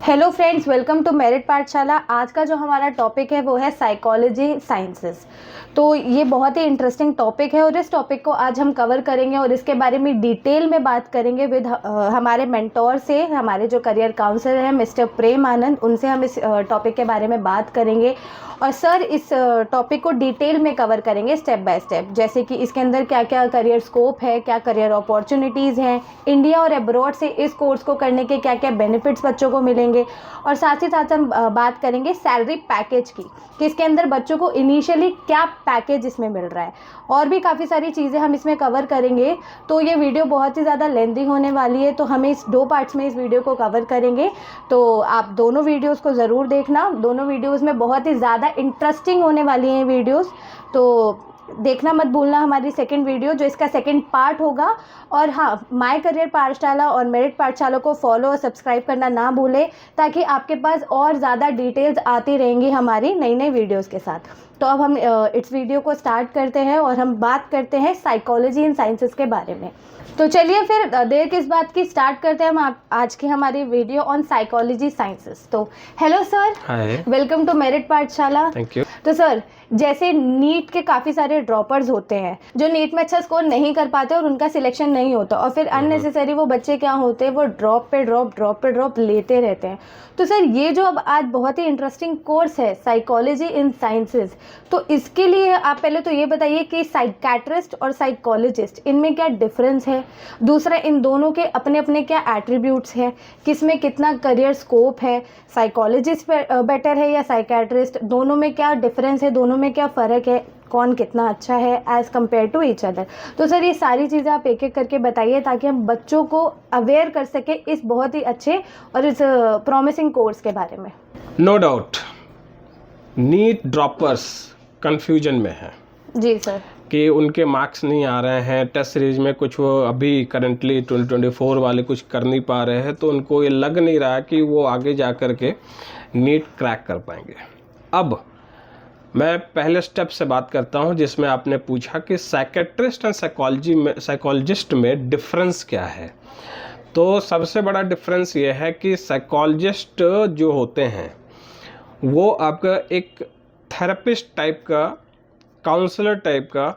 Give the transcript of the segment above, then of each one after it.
Hello friends, welcome to merit Pathshala. आज का जो हमारा टॉपिक है वो है साइकोलॉजी साइंसेस। तो ये बहुत ही इंटरेस्टिंग टॉपिक है और इस टॉपिक को आज हम कवर करेंगे और इसके बारे में डिटेल में बात करेंगे विद हमारे मेंटोर से, हमारे जो करियर काउंसलर हैं मिस्टर प्रेम आनंद, उनसे हम इस टॉपिक के बारे में बात करेंगे। और सर इस टॉपिक को डिटेल में कवर करेंगे स्टेप बाय स्टेप, जैसे कि इसके अंदर क्या क्या करियर स्कोप है, क्या करियर अपॉर्चुनिटीज़ हैं, इंडिया और अब्रॉड से इस कोर्स को करने के क्या क्या बेनिफिट्स बच्चों को मिलेंगे। और साथ ही साथ हम बात करेंगे सैलरी पैकेज की, कि इसके अंदर बच्चों को इनिशियली क्या पैकेज इसमें मिल रहा है, और भी काफ़ी सारी चीज़ें हम इसमें कवर करेंगे। तो ये वीडियो बहुत ही ज़्यादा लेंथी होने वाली है, तो हमें इस 2 पार्ट्स में इस वीडियो को कवर करेंगे। तो आप दोनों वीडियोज़ को ज़रूर देखना, दोनों वीडियोज़ में बहुत ही ज़्यादा इंटरेस्टिंग होने वाली हैं वीडियोज़, तो देखना मत भूलना हमारी सेकंड वीडियो जो इसका सेकंड पार्ट होगा। और हाँ, माय करियर पाठशाला और मेरिट पाठशाला को फॉलो और सब्सक्राइब करना ना भूलें, ताकि आपके पास और ज़्यादा डिटेल्स आती रहेंगी हमारी नई नई वीडियोज़ के साथ। तो अब हम इस वीडियो को स्टार्ट करते हैं और हम बात करते हैं साइकोलॉजी इन साइंसेस के बारे में। तो चलिए फिर देर किस बात की, स्टार्ट करते हैं हम आज की हमारी वीडियो ऑन साइकोलॉजी साइंसेस। तो hello sir, hi, welcome to merit Pathshala. Thank you. तो सर, जैसे नीट के काफ़ी सारे ड्रॉपर्स होते हैं जो नीट में अच्छा स्कोर नहीं कर पाते और उनका सिलेक्शन नहीं होता, और फिर अननेसेसरी वो बच्चे क्या होते हैं, वो ड्रॉप पे ड्रॉप लेते रहते हैं। तो सर ये जो अब आज बहुत ही इंटरेस्टिंग कोर्स है साइकोलॉजी इन साइंसेस, तो इसके लिए आप पहले तो ये बताइए कि साइकियाट्रिस्ट और साइकोलॉजिस्ट इनमें क्या डिफरेंस है, दूसरा इन दोनों के अपने अपने क्या एट्रीब्यूट्स हैं, किसमें कितना करियर स्कोप है, साइकोलॉजिस्ट बेटर है या साइकियाट्रिस्ट, दोनों में क्या डिफरेंस है, दोनों में क्या फ़र्क है, कौन कितना अच्छा है as compare to each other. तो सर ये सारी चीज़ें आप एक एक करके बताइए, ताकि हम बच्चों को अवेयर कर सके इस बहुत ही अच्छे और इस प्रॉमिसिंग कोर्स के बारे में। No doubt NEET droppers confusion में है जी सर, कि उनके मार्क्स नहीं आ रहे हैं, टेस्ट सीरीज में कुछ वो अभी करंटली 2024 वाले कुछ कर नहीं पा रहे हैं, तो उनको ये लग नहीं रहा कि वो आगे जा कर के नीट क्रैक कर पाएंगे। अब मैं पहले स्टेप से बात करता हूं, जिसमें आपने पूछा कि साइकियाट्रिस्ट एंड साइकोलॉजिस्ट में डिफरेंस क्या है। तो सबसे बड़ा डिफरेंस ये है कि साइकोलॉजिस्ट जो होते हैं वो आपका एक थेरेपिस्ट टाइप का, काउंसलर टाइप का,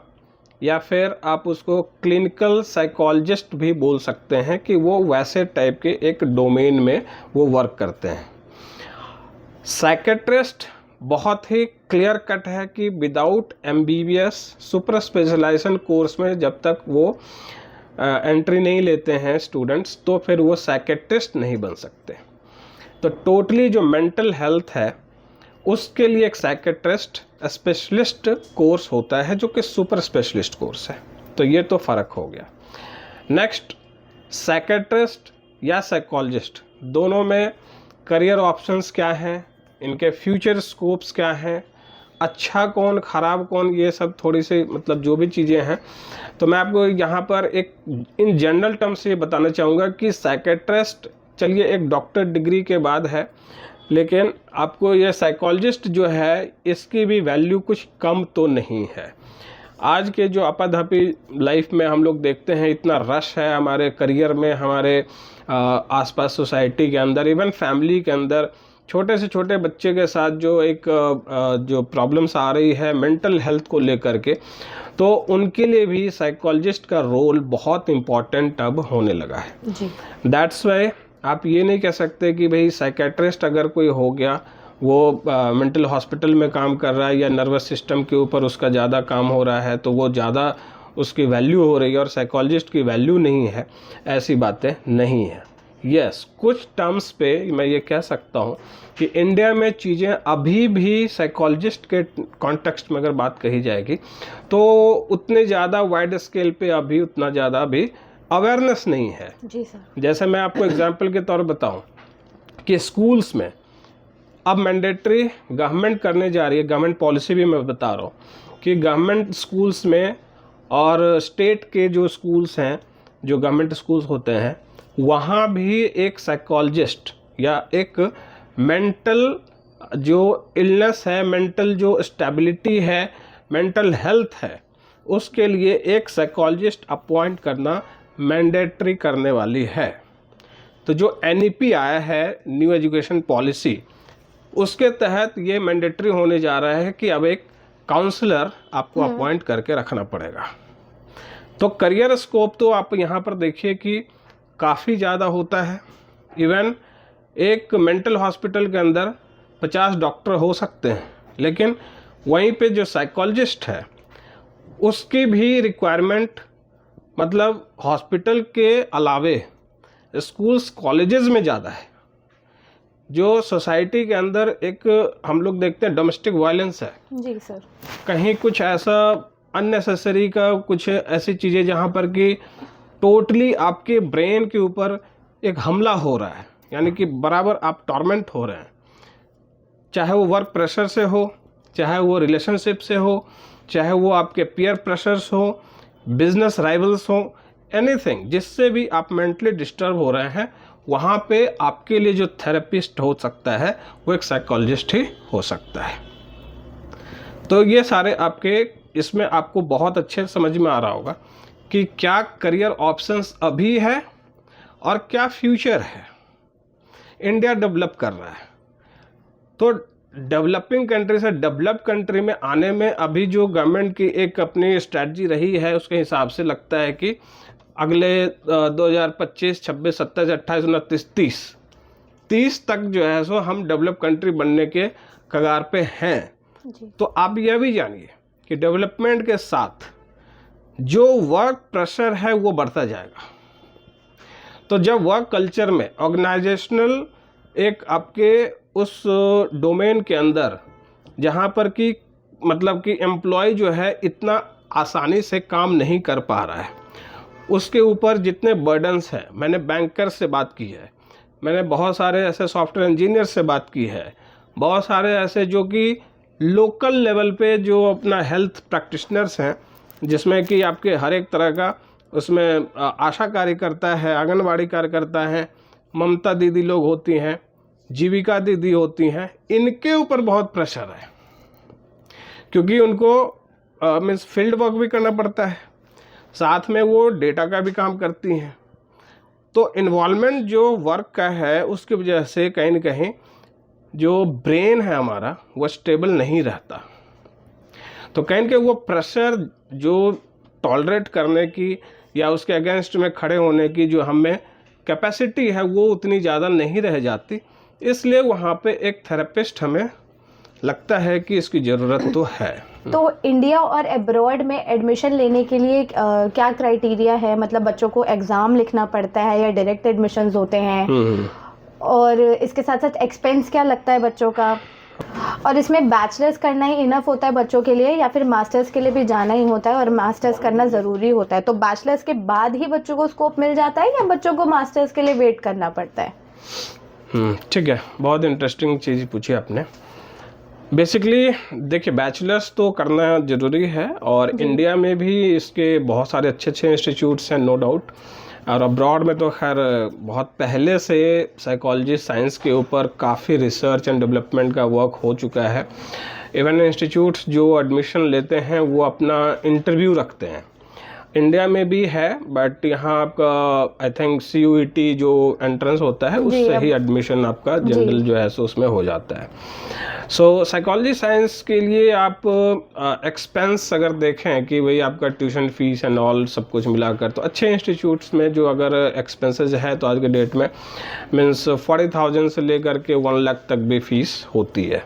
या फिर आप उसको क्लिनिकल साइकोलॉजिस्ट भी बोल सकते हैं, कि वो वैसे टाइप के एक डोमेन में वो वर्क करते हैं। साइकियाट्रिस्ट बहुत ही क्लियर कट है कि without MBBS super specialisation course में जब तक वो एंट्री नहीं लेते हैं स्टूडेंट्स, तो फिर वो साइकियाट्रिस्ट नहीं बन सकते। तो टोटली जो मेंटल हेल्थ है उसके लिए एक साइकियाट्रिस्ट स्पेशलिस्ट कोर्स होता है, जो कि सुपर स्पेशलिस्ट कोर्स है। तो ये तो फ़र्क हो गया। नेक्स्ट, साइकियाट्रिस्ट या साइकोलॉजिस्ट दोनों में करियर ऑप्शंस क्या हैं, इनके फ्यूचर स्कोप्स क्या हैं, अच्छा कौन ख़राब कौन, ये सब थोड़ी सी मतलब जो भी चीज़ें हैं। तो मैं आपको यहाँ पर एक इन जनरल टर्म्स से बताना चाहूँगा कि साइकियाट्रिस्ट चलिए एक डॉक्टर डिग्री के बाद है, लेकिन आपको ये साइकोलॉजिस्ट जो है इसकी भी वैल्यू कुछ कम तो नहीं है। आज के जो आपाधापी लाइफ में हम लोग देखते हैं, इतना रश है हमारे करियर में, हमारे आसपास सोसाइटी के अंदर, इवन फैमिली के अंदर, छोटे से छोटे बच्चे के साथ जो एक जो प्रॉब्लम्स आ रही है मेंटल हेल्थ को लेकर के, तो उनके लिए भी साइकोलॉजिस्ट का रोल बहुत इम्पॉर्टेंट अब होने लगा है जी। दैट्स वाई आप ये नहीं कह सकते कि भाई साइकियाट्रिस्ट अगर कोई हो गया वो मेंटल हॉस्पिटल में काम कर रहा है या नर्वस सिस्टम के ऊपर उसका ज़्यादा काम हो रहा है, तो वो ज़्यादा उसकी वैल्यू हो रही है और साइकोलॉजिस्ट की वैल्यू नहीं है। ऐसी बातें नहीं है। यस, कुछ टर्म्स पे मैं ये कह सकता हूँ कि इंडिया में चीज़ें अभी भी साइकोलॉजिस्ट के कॉन्टेक्स्ट में अगर बात कही जाएगी तो उतने ज़्यादा वाइड स्केल पे अभी उतना ज़्यादा अभी अवेयरनेस नहीं है जी सर। जैसे मैं आपको एग्जांपल के तौर बताऊं कि स्कूल्स में अब मैंडेटरी गवर्नमेंट करने जा रही है, गवर्नमेंट पॉलिसी भी मैं बता रहा हूँ कि गवर्नमेंट स्कूल्स में और स्टेट के जो स्कूल्स हैं, जो गवर्नमेंट स्कूल्स होते हैं, वहाँ भी एक साइकोलॉजिस्ट या एक मेंटल जो इलनेस है, मेंटल जो स्टेबिलिटी है, मेंटल हेल्थ है, उसके लिए एक साइकोलॉजिस्ट अपॉइंट करना मैंडेटरी करने वाली है। तो जो NEP आया है, न्यू एजुकेशन पॉलिसी, उसके तहत ये मैंडेटरी होने जा रहा है कि अब एक काउंसलर आपको अपॉइंट करके रखना पड़ेगा। तो करियर स्कोप तो आप यहाँ पर देखिए कि काफ़ी ज़्यादा होता है। इवन एक मेंटल हॉस्पिटल के अंदर 50 डॉक्टर हो सकते हैं, लेकिन वहीं पे जो साइकोलॉजिस्ट है उसकी भी रिक्वायरमेंट मतलब हॉस्पिटल के अलावे स्कूल्स कॉलेजेस में ज़्यादा है। जो सोसाइटी के अंदर एक हम लोग देखते हैं डोमेस्टिक वायलेंस है, जी सर, कहीं कुछ ऐसा अननेसेसरी का कुछ ऐसी चीज़ें जहाँ पर कि टोटली आपके ब्रेन के ऊपर एक हमला हो रहा है, यानी कि बराबर आप टॉर्मेंट हो रहे हैं, चाहे वो वर्क प्रेशर से हो, चाहे वो रिलेशनशिप से हो, चाहे वो आपके पीयर प्रेशर्स हो, बिजनेस राइवल्स हो, एनीथिंग जिससे भी आप मेंटली डिस्टर्ब हो रहे हैं, वहाँ पे आपके लिए जो थेरेपिस्ट हो सकता है वो एक साइकोलॉजिस्ट ही हो सकता है। तो ये सारे आपके इसमें आपको बहुत अच्छे समझ में आ रहा होगा कि क्या करियर ऑप्शंस अभी है और क्या फ्यूचर है। इंडिया डेवलप कर रहा है, तो डेवलपिंग कंट्री से डेवलप कंट्री में आने में अभी जो गवर्नमेंट की एक अपनी स्ट्रैटेजी रही है उसके हिसाब से लगता है कि अगले 2025, 26, 27, 28, 29, 30 तक जो है सो हम डेवलप कंट्री बनने के कगार पे हैं जी। तो आप यह भी जानिए कि डेवलपमेंट के साथ जो वर्क प्रेशर है वो बढ़ता जाएगा। तो जब वर्क कल्चर में ऑर्गेनाइजेशनल एक आपके उस डोमेन के अंदर जहाँ पर कि मतलब कि एम्प्लॉय जो है इतना आसानी से काम नहीं कर पा रहा है, उसके ऊपर जितने बर्डन्स हैं, मैंने बैंकर से बात की है, मैंने बहुत सारे ऐसे सॉफ्टवेयर इंजीनियर से बात की है, बहुत सारे ऐसे जो कि लोकल लेवल पे जो अपना हेल्थ प्रैक्टिशनर्स हैं, जिसमें कि आपके हर एक तरह का उसमें आशा कार्यकर्ता है, आंगनवाड़ी कार्यकर्ता है, ममता दीदी लोग होती हैं, जीविका दीदी होती हैं, इनके ऊपर बहुत प्रेशर है क्योंकि उनको मीन्स फील्ड वर्क भी करना पड़ता है, साथ में वो डेटा का भी काम करती हैं। तो इन्वॉल्वमेंट जो वर्क का है उसकी वजह से कहीं ना कहीं जो ब्रेन है हमारा वो स्टेबल नहीं रहता। तो कहीं ना कहीं वो प्रेशर जो टॉलरेट करने की या उसके अगेंस्ट में खड़े होने की जो हमें कैपेसिटी है वो उतनी ज़्यादा नहीं रह जाती, इसलिए वहाँ पे एक थेरेपिस्ट हमें लगता है कि इसकी ज़रूरत तो है। तो इंडिया और अब्रॉड में एडमिशन लेने के लिए क्या क्राइटेरिया है? मतलब बच्चों को एग्ज़ाम लिखना पड़ता है या डायरेक्ट एडमिशन्स होते हैं? और इसके साथ साथ एक्सपेंस क्या लगता है बच्चों का? और इसमें बैचलर्स करना ही इनफ होता है बच्चों के लिए या फिर मास्टर्स के लिए भी जाना ही होता है और मास्टर्स करना ज़रूरी होता है? तो बैचलर्स के बाद ही बच्चों को स्कोप मिल जाता है या बच्चों को मास्टर्स के लिए वेट करना पड़ता है? ठीक है, बहुत इंटरेस्टिंग चीज़ पूछी आपने। बेसिकली देखिए, बैचलर्स तो करना ज़रूरी है और इंडिया में भी इसके बहुत सारे अच्छे अच्छे इंस्टीट्यूट्स हैं, नो डाउट। और अब्रॉड में तो खैर बहुत पहले से साइकोलॉजी साइंस के ऊपर काफ़ी रिसर्च एंड डेवलपमेंट का वर्क हो चुका है। इवन इंस्टीट्यूट्स जो एडमिशन लेते हैं वो अपना इंटरव्यू रखते हैं, इंडिया में भी है, बट यहाँ आपका आई थिंक CUET जो एंट्रेंस होता है उससे ही एडमिशन आपका जनरल जो है सो उसमें हो जाता है। सो साइकोलॉजी साइंस के लिए आप एक्सपेंस अगर देखें कि भाई आपका ट्यूशन फीस एंड ऑल सब कुछ मिलाकर, तो अच्छे इंस्टीट्यूट्स में जो अगर एक्सपेंसेस है तो आज के डेट में मीन्स 40,000 से लेकर के 1 लाख तक भी फीस होती है।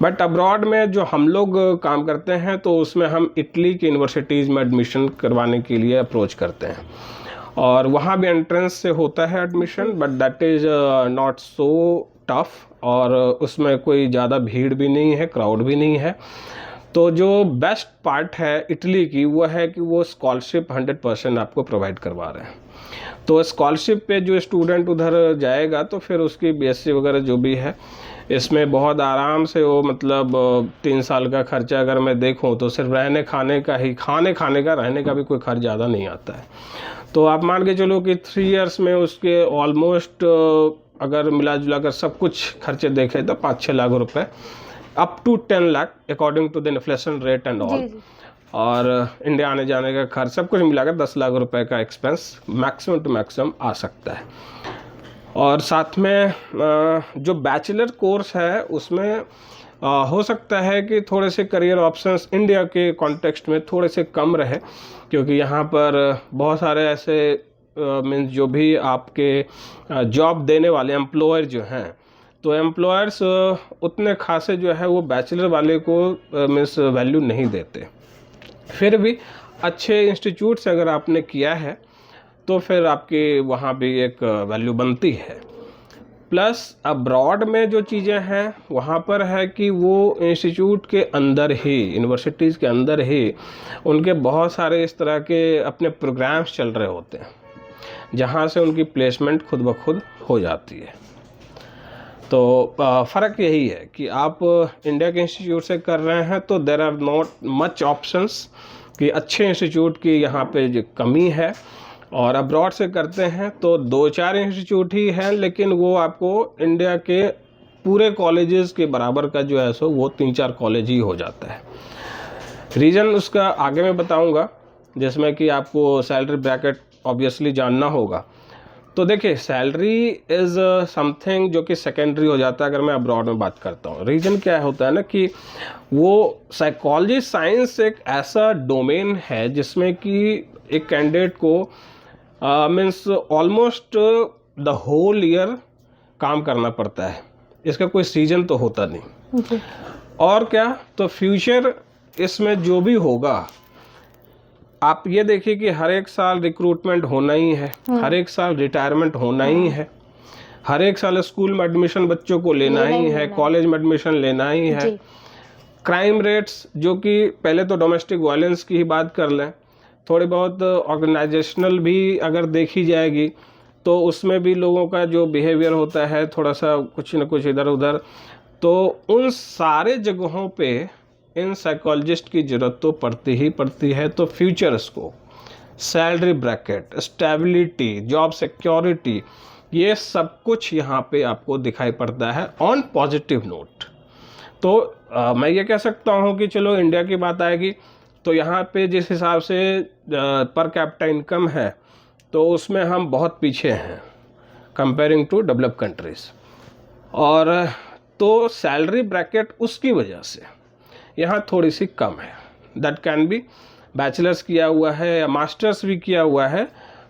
बट अब्रॉड में जो हम लोग काम करते हैं तो उसमें हम इटली की यूनिवर्सिटीज़ में एडमिशन करवाने के लिए अप्रोच करते हैं और वहाँ भी एंट्रेंस से होता है admission, but that is not so tough और उसमें कोई ज़्यादा भीड़ भी नहीं है, क्राउड भी नहीं है। तो जो बेस्ट पार्ट है इटली की वो है कि वो स्कॉलरशिप 100% आपको प्रोवाइड करवा रहे हैं। तो स्कॉलरशिप पे जो स्टूडेंट उधर जाएगा तो फिर उसकी BSc वगैरह जो भी है इसमें बहुत आराम से वो मतलब 3 साल का खर्चा अगर मैं देखूं तो सिर्फ रहने खाने का ही, खाने का रहने का भी कोई खर्च ज़्यादा नहीं आता है। तो आप मान के चलो कि 3 इयर्स में उसके ऑलमोस्ट अगर मिला जुला कर सब कुछ खर्चे देखें तो 5-6 लाख रुपए up to 10 lakh according to the inflation rate and all. और इंडिया आने जाने का खर्च सब कुछ मिलाकर 10 लाख रुपए का एक्सपेंस मैक्सिमम टू मैक्सिमम आ सकता है। और साथ में जो बैचलर कोर्स है उसमें हो सकता है कि थोड़े से करियर ऑप्शंस इंडिया के कॉन्टेक्स्ट में थोड़े से कम रहे, क्योंकि यहाँ पर बहुत सारे ऐसे मीन्स जो भी आपके जॉब देने वाले एम्प्लॉयर जो हैं, तो एम्प्लॉयर्स उतने खासे जो है वो बैचलर वाले को मीन्स वैल्यू नहीं देते। फिर भी अच्छे इंस्टीट्यूट से अगर आपने किया है तो फिर आपकी वहाँ भी एक वैल्यू बनती है। प्लस अब्रॉड में जो चीज़ें हैं वहाँ पर है कि वो इंस्टीट्यूट के अंदर ही, यूनिवर्सिटीज़ के अंदर ही उनके बहुत सारे इस तरह के अपने प्रोग्राम्स चल रहे होते हैं, जहाँ से उनकी प्लेसमेंट खुद ब खुद हो जाती है। तो फ़र्क यही है कि आप इंडिया के इंस्टीट्यूट से कर रहे हैं तो there are not much options, कि अच्छे इंस्टीट्यूट की यहाँ पे जो कमी है। और अब्रॉड से करते हैं तो 2-4 इंस्टीट्यूट ही हैं, लेकिन वो आपको इंडिया के पूरे कॉलेजेस के बराबर का जो है सो वो 3-4 कॉलेज ही हो जाता है। रीज़न उसका आगे मैं बताऊंगा, जिसमें कि आपको सैलरी ब्रैकेट ऑब्वियसली जानना होगा। तो देखिए, सैलरी इज़ समथिंग जो कि सेकेंडरी हो जाता है अगर मैं अब्रॉड में बात करता हूँ। रीज़न क्या होता है ना कि वो साइकोलॉजी साइंस एक ऐसा डोमेन है जिसमें कि एक कैंडिडेट को means almost the whole year काम करना पड़ता है, इसका कोई सीजन तो होता नहीं। जी। और क्या, तो फ्यूचर इसमें जो भी होगा, आप ये देखिए कि हर एक साल रिक्रूटमेंट होना ही है, हर एक साल रिटायरमेंट होना ही है, हर एक साल स्कूल में एडमिशन बच्चों को लेना ही है, कॉलेज में एडमिशन लेना ही है। क्राइम रेट्स, जो कि पहले तो डोमेस्टिक वायलेंस की ही बात कर लें, थोड़ी बहुत ऑर्गेनाइजेशनल भी अगर देखी जाएगी तो उसमें भी लोगों का जो बिहेवियर होता है थोड़ा सा कुछ न कुछ इधर उधर, तो उन सारे जगहों पे इन साइकोलॉजिस्ट की ज़रूरत तो पड़ती ही पड़ती है। तो फ्यूचर्स को, salary bracket, stability, job security, ये सब कुछ यहाँ पे आपको दिखाई पड़ता है ऑन पॉजिटिव नोट। तो मैं ये कह सकता हूँ कि चलो इंडिया की बात आएगी तो यहाँ पे जिस हिसाब से पर कैपिटा इनकम है तो उसमें हम बहुत पीछे हैं कंपेयरिंग टू डेवलप कंट्रीज़। और तो सैलरी ब्रैकेट उसकी वजह से यहाँ थोड़ी सी कम है। दैट कैन बी बैचलर्स किया हुआ है या मास्टर्स भी किया हुआ है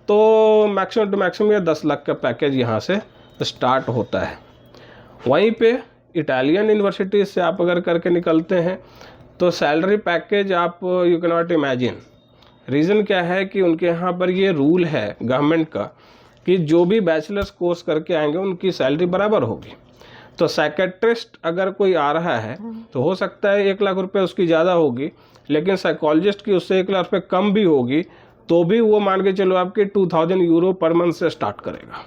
तो मैक्सिमम टू मैक्सिमम ये 10 लाख का पैकेज यहाँ से स्टार्ट होता है। वहीं पे इटालियन यूनिवर्सिटीज़ से आप अगर करके निकलते हैं तो सैलरी पैकेज आप you can not imagine. Reason क्या है कि उनके यहाँ पर ये रूल है गवर्नमेंट का कि जो भी बैचलर्स कोर्स करके आएंगे उनकी सैलरी बराबर होगी। तो साइकेट्रिस्ट अगर कोई आ रहा है तो हो सकता है 1 लाख रुपए उसकी ज़्यादा होगी, लेकिन साइकोलॉजिस्ट की उससे 1 लाख रुपए कम भी होगी तो भी वो मान के चलो आपके 2000 यूरो पर मंथ से स्टार्ट करेगा।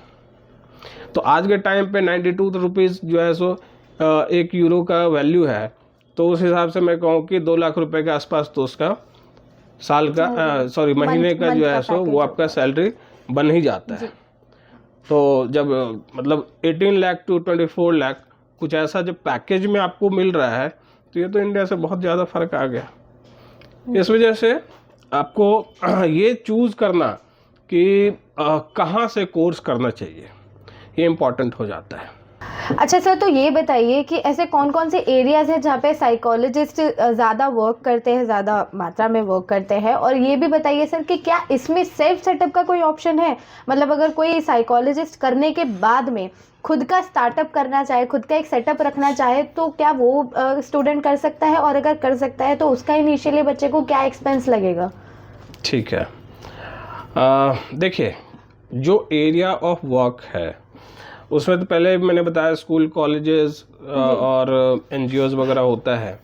तो आज के टाइम पे 92 रुपीज़ जो है सो 1 यूरो का वैल्यू है, तो उस हिसाब से मैं कहूँ कि 2 लाख रुपए के आसपास तो उसका साल का महीने का जो है सो वो आपका सैलरी बन ही जाता है। तो जब मतलब 18 लाख टू 24 लाख कुछ ऐसा जब पैकेज में आपको मिल रहा है तो ये तो इंडिया से बहुत ज़्यादा फर्क आ गया। इस वजह से आपको ये चूज़ करना कि कहाँ से कोर्स करना चाहिए, ये इम्पॉर्टेंट हो जाता है। अच्छा सर, तो ये बताइए कि ऐसे कौन कौन से एरियाज हैं जहाँ पे साइकोलॉजिस्ट ज़्यादा वर्क करते हैं, ज़्यादा मात्रा में वर्क करते हैं, और ये भी बताइए सर कि क्या इसमें सेल्फ सेटअप का कोई ऑप्शन है? मतलब अगर कोई साइकोलॉजिस्ट करने के बाद में खुद का स्टार्टअप करना चाहे, खुद का एक सेटअप रखना चाहे, तो क्या वो स्टूडेंट कर सकता है? और अगर कर सकता है तो उसका इनिशियली बच्चे को क्या एक्सपेंस लगेगा? ठीक है, देखिए जो एरिया ऑफ वर्क है उसमें तो पहले मैंने बताया स्कूल, कॉलेजेस और NGOs वगैरह होता है,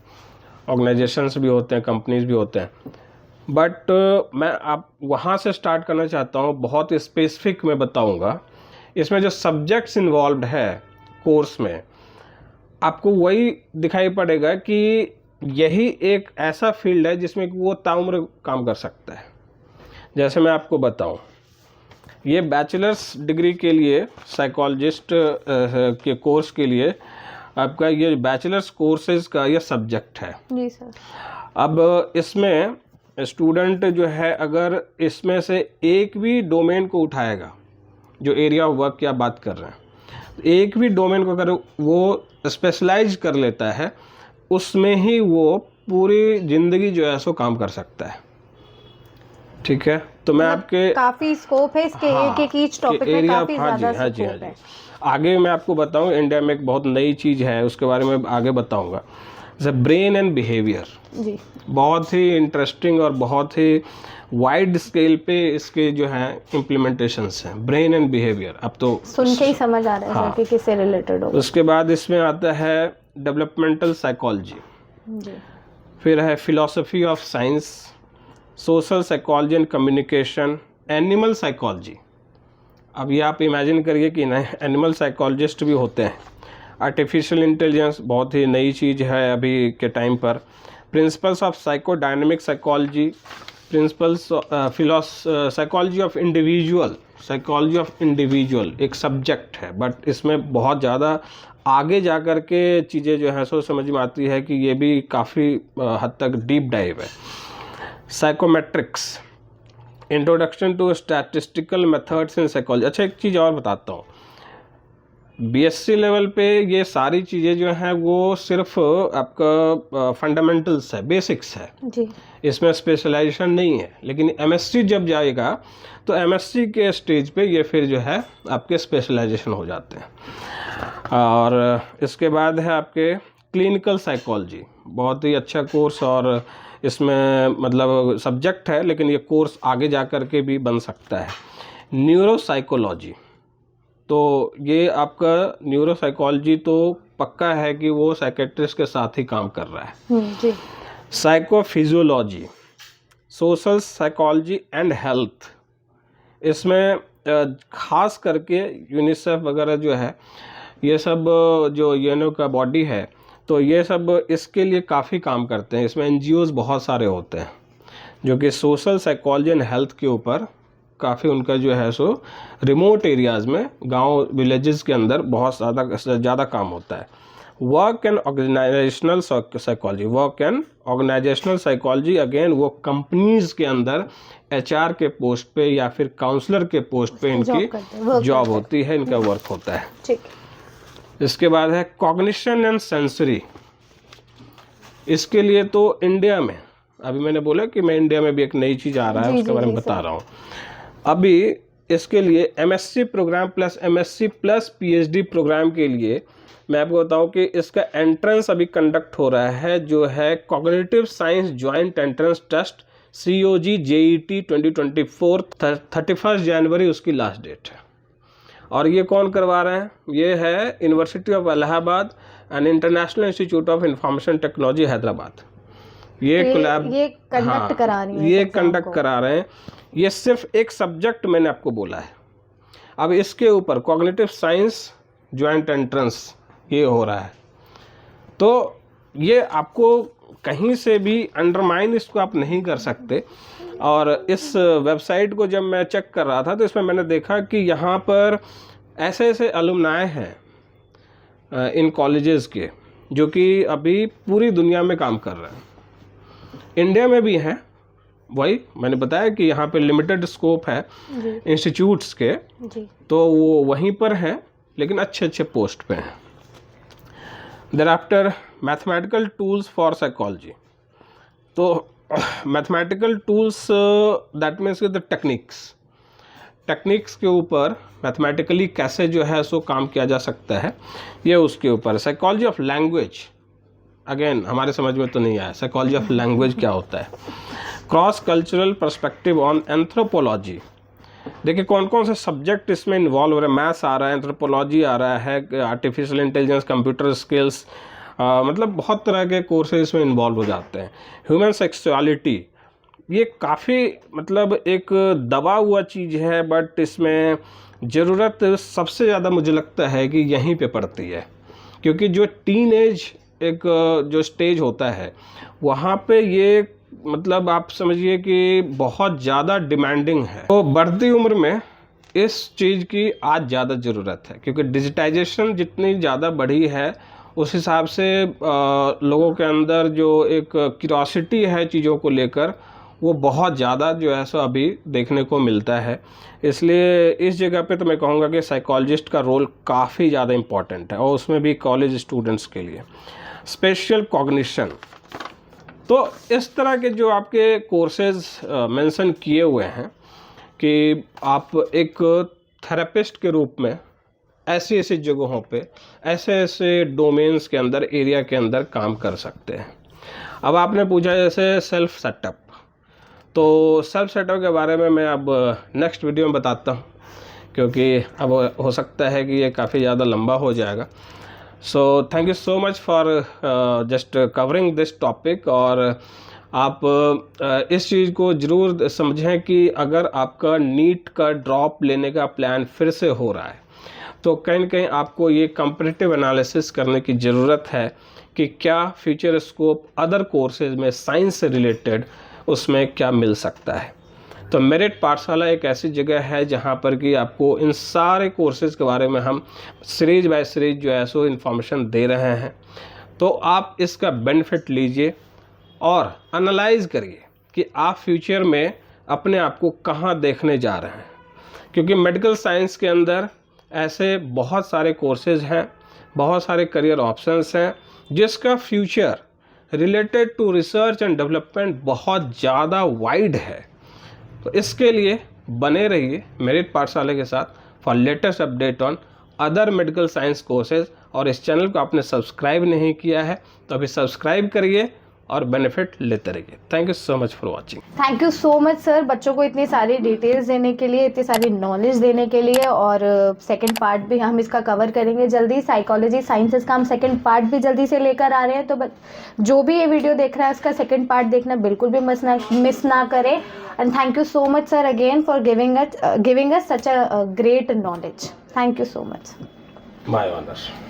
ऑर्गेनाइजेशंस भी होते हैं, कंपनीज भी होते हैं। बट मैं आप वहाँ से स्टार्ट करना चाहता हूँ, बहुत स्पेसिफिक मैं बताऊँगा। इसमें जो सब्जेक्ट्स इन्वॉल्व है कोर्स में, आपको वही दिखाई पड़ेगा कि यही एक ऐसा फील्ड है जिसमें वो ताउम्र काम कर सकता है। जैसे मैं आपको बताऊँ, ये बैचलर्स डिग्री के लिए साइकोलॉजिस्ट के कोर्स के लिए आपका ये बैचलर्स कोर्सेज का ये सब्जेक्ट है। जी सर। अब इसमें स्टूडेंट जो है अगर इसमें से एक भी डोमेन को उठाएगा, जो एरिया ऑफ वर्क की आप बात कर रहे हैं, एक भी डोमेन को अगर वो स्पेशलाइज कर लेता है, उसमें ही वो पूरी ज़िंदगी जो है सो काम कर सकता है। ठीक है, तो मैं आपके काफी स्कोप है इसके, एक एक ईच टॉपिक में काफी ज्यादा स्कोप है। आगे मैं आपको बताऊं, इंडिया में एक बहुत नई चीज़ है, उसके बारे में आगे बताऊंगा, जैसे ब्रेन एंड बिहेवियर। जी, बहुत ही इंटरेस्टिंग और बहुत ही वाइड स्केल पे इसके जो हैं इम्प्लीमेंटेशंस हैं, ब्रेन एंड बिहेवियर। अब तो सुन के ही समझ आ रहा है हाँ। सर कि किससे रिलेटेड होगा। उसके बाद इसमें आता है डेवलपमेंटल साइकोलॉजी, जी, फिर है philosophy of science, social psychology and communication, animal psychology. अब ये आप इमेजिन करिए कि नए एनिमल साइकोलॉजिस्ट भी होते हैं। आर्टिफिशियल इंटेलिजेंस बहुत ही नई चीज़ है अभी के टाइम पर। Principles of psychodynamic psychology, principles psychology of individual, psychology of individual एक सब्जेक्ट है, बट इसमें बहुत ज़्यादा आगे जा कर के चीज़ें जो है सो समझ में आती है कि ये भी काफ़ी हद तक डीप डाइव है। Psychometrics, introduction to statistical methods in psychology. अच्छा, एक चीज़ और बताता हूँ, बीएससी लेवल पे ये सारी चीज़ें जो हैं वो सिर्फ आपका फंडामेंटल्स है, बेसिक्स है, जी, इसमें स्पेशलाइजेशन नहीं है। लेकिन एमएससी जब जाएगा तो एमएससी के स्टेज पे ये फिर जो है आपके स्पेशलाइजेशन हो जाते हैं। और इसके बाद है आपके क्लिनिकल साइकोलॉजी, बहुत ही अच्छा कोर्स, और इसमें मतलब सब्जेक्ट है लेकिन ये कोर्स आगे जा कर के भी बन सकता है। न्यूरोसाइकोलॉजी, तो ये आपका न्यूरोसाइकोलॉजी तो पक्का है कि वो साइकेट्रिस्ट के साथ ही काम कर रहा है। जी, psychophysiology, social psychology and health, इसमें खास करके यूनिसेफ वगैरह जो है, ये सब जो यूएनओ का बॉडी है, तो ये सब इसके लिए काफ़ी काम करते हैं। इसमें एनजीओज़ बहुत सारे होते हैं जो कि सोशल साइकोलॉजी एंड हेल्थ के ऊपर काफ़ी उनका जो है सो रिमोट एरियाज़ में, गांव विलेजेस के अंदर बहुत ज़्यादा काम होता है। Work and organisational psychology, work and organisational psychology again वो कंपनीज के अंदर एचआर के पोस्ट पे या फिर काउंसलर के पोस्ट पे इनकी जॉब होती है, इनका वर्क होता है। ठीक। इसके बाद है कॉग्निशन एंड सेंसरी। इसके लिए तो इंडिया में, अभी मैंने बोला कि मैं इंडिया में भी एक नई चीज़ आ रहा है, उसके बारे में बता रहा हूँ। अभी इसके लिए MSc programme plus MSc plus PhD programme के लिए मैं आपको बताऊं कि इसका एंट्रेंस अभी कंडक्ट हो रहा है, जो है cognitive science joint entrance test COG JET 2024, 31 जनवरी उसकी लास्ट डेट है। और ये कौन करवा रहे हैं? ये है university of Allahabad and international institute of information technology Hyderabad. ये कंडक्ट करा रही है, ये कंडक्ट करा रहे हैं। ये सिर्फ एक सब्जेक्ट मैंने आपको बोला है। अब इसके ऊपर कॉग्निटिव साइंस जॉइंट एंट्रेंस ये हो रहा है, तो ये आपको कहीं से भी अंडरमाइन इसको आप नहीं कर सकते। और इस वेबसाइट को जब मैं चेक कर रहा था तो इसमें मैंने देखा कि यहाँ पर ऐसे ऐसे अलुमनाय हैं इन कॉलेजेस के जो कि अभी पूरी दुनिया में काम कर रहे हैं। इंडिया में भी हैं, वही मैंने बताया कि यहाँ पे लिमिटेड स्कोप है इंस्टीट्यूट्स के, तो वो वहीं पर हैं लेकिन अच्छे अच्छे पोस्ट पे हैं। thereafter mathematical tools for psychology, तो mathematical tools that means the techniques के ऊपर मैथमेटिकली कैसे जो है सो काम किया जा सकता है, ये उसके ऊपर। साइकोलॉजी ऑफ लैंग्वेज, अगेन हमारे समझ में तो नहीं आया साइकोलॉजी ऑफ लैंग्वेज क्या होता है। Cross cultural perspective on anthropology, देखिए कौन कौन से सब्जेक्ट इसमें इन्वॉल्व हो रहे हैं। मैथ्स आ रहा है, एंथ्रोपोलॉजी आ रहा है, आर्टिफिशियल इंटेलिजेंस, कंप्यूटर स्किल्स, मतलब बहुत तरह के कोर्सेज इसमें इन्वॉल्व हो जाते हैं। ह्यूमन सेक्सुअलिटी, ये काफ़ी मतलब एक दबा हुआ चीज़ है, बट इसमें ज़रूरत सबसे ज़्यादा मुझे लगता है कि यहीं पे पड़ती है, क्योंकि जो टीनेज एक जो स्टेज होता है वहाँ पे ये मतलब आप समझिए कि बहुत ज़्यादा डिमांडिंग है। तो बढ़ती उम्र में इस चीज़ की आज ज़्यादा ज़रूरत है, क्योंकि डिजिटाइजेशन जितनी ज़्यादा बढ़ी है उस हिसाब से लोगों के अंदर जो एक क्यूरियोसिटी है चीज़ों को लेकर वो बहुत ज़्यादा जो है सो अभी देखने को मिलता है। इसलिए इस जगह पे तो मैं कहूँगा कि साइकोलॉजिस्ट का रोल काफ़ी ज़्यादा इम्पॉर्टेंट है, और उसमें भी कॉलेज स्टूडेंट्स के लिए। स्पेशल कॉग्निशन, तो इस तरह के जो आपके कोर्सेज मेंशन किए हुए हैं कि आप एक थेरेपिस्ट के रूप में ऐसी ऐसी जगहों पे, ऐसे ऐसे डोमेन्स के अंदर, एरिया के अंदर काम कर सकते हैं। अब आपने पूछा जैसे सेल्फ सेटअप, तो सेल्फ सेटअप के बारे में मैं अब नेक्स्ट वीडियो में बताता हूँ, क्योंकि अब हो सकता है कि ये काफ़ी ज़्यादा लंबा हो जाएगा। So thank you so much for just covering this topic. और आप इस चीज़ को ज़रूर समझें कि अगर आपका नीट का ड्रॉप लेने का प्लान फिर से हो रहा है, तो कहीं न कहीं आपको ये कंपैरेटिव एनालिसिस करने की ज़रूरत है कि क्या फ्यूचर स्कोप अदर कोर्सेज में साइंस से रिलेटेड उसमें क्या मिल सकता है। तो मेरिट पाठशाला एक ऐसी जगह है जहाँ पर कि आपको इन सारे कोर्सेज के बारे में हम सीरीज बाय सीरीज जो है सो इन्फॉर्मेशन दे रहे हैं। तो आप इसका बेनिफिट लीजिए और एनालाइज करिए कि आप फ्यूचर में अपने आप को कहाँ देखने जा रहे हैं, क्योंकि मेडिकल साइंस के अंदर ऐसे बहुत सारे कोर्सेज हैं, बहुत सारे करियर ऑप्शंस हैं, जिसका future related to research and development बहुत ज़्यादा वाइड है। तो इसके लिए बने रहिए मेरिट पाठशाला के साथ for latest update on other medical science courses. और इस चैनल को आपने सब्सक्राइब नहीं किया है तो अभी सब्सक्राइब करिए और बेनिफिट लेते रहिए। Thank you so much for watching. Thank you so much sir, बच्चों को इतनी सारी डिटेल्स देने के लिए, इतनी सारी नॉलेज देने के लिए। और सेकंड पार्ट भी हम इसका कवर करेंगे जल्दी। साइकोलॉजी साइंसेस का हम सेकंड पार्ट भी जल्दी से लेकर आ रहे हैं, तो जो भी ये वीडियो देख रहा है उसका सेकंड पार्ट देखना बिल्कुल भी मिस ना करें। And thank you so much sir again for giving us such a great knowledge. Thank you so much. My honour.